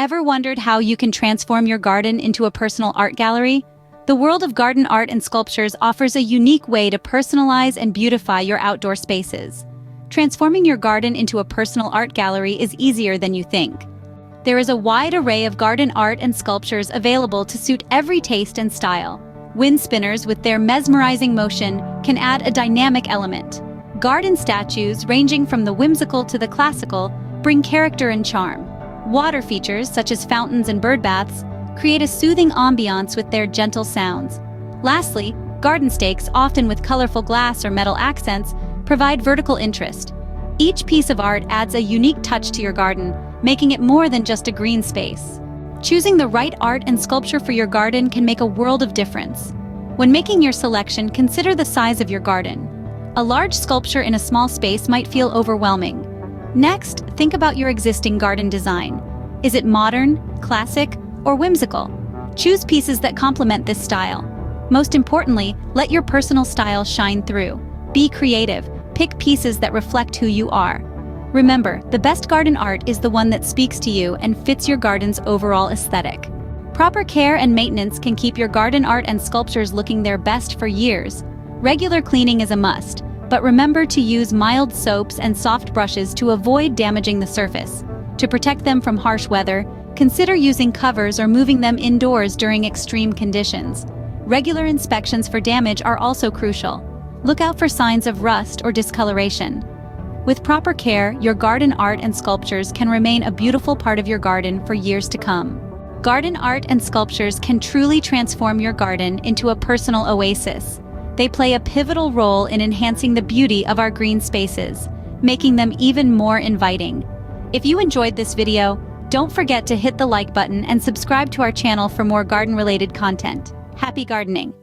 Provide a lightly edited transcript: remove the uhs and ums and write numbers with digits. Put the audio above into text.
Ever wondered how you can transform your garden into a personal art gallery? The world of garden art and sculptures offers a unique way to personalize and beautify your outdoor spaces. Transforming your garden into a personal art gallery is easier than you think. There is a wide array of garden art and sculptures available to suit every taste and style. Wind spinners, with their mesmerizing motion, can add a dynamic element. Garden statues, ranging from the whimsical to the classical, bring character and charm. Water features, such as fountains and bird baths, create a soothing ambiance with their gentle sounds. Lastly, garden stakes, often with colorful glass or metal accents, provide vertical interest. Each piece of art adds a unique touch to your garden, making it more than just a green space. Choosing the right art and sculpture for your garden can make a world of difference. When making your selection, consider the size of your garden. A large sculpture in a small space might feel overwhelming. Next, think about your existing garden design. Is it modern, classic, or whimsical? Choose pieces that complement this style. Most importantly, let your personal style shine through. Be creative. Pick pieces that reflect who you are. Remember, the best garden art is the one that speaks to you and fits your garden's overall aesthetic. Proper care and maintenance can keep your garden art and sculptures looking their best for years. Regular cleaning is a must, but remember to use mild soaps and soft brushes to avoid damaging the surface. To protect them from harsh weather, consider using covers or moving them indoors during extreme conditions. Regular inspections for damage are also crucial. Look out for signs of rust or discoloration. With proper care, your garden art and sculptures can remain a beautiful part of your garden for years to come. Garden art and sculptures can truly transform your garden into a personal oasis. They play a pivotal role in enhancing the beauty of our green spaces, making them even more inviting. If you enjoyed this video, don't forget to hit the like button and subscribe to our channel for more garden-related content. Happy gardening!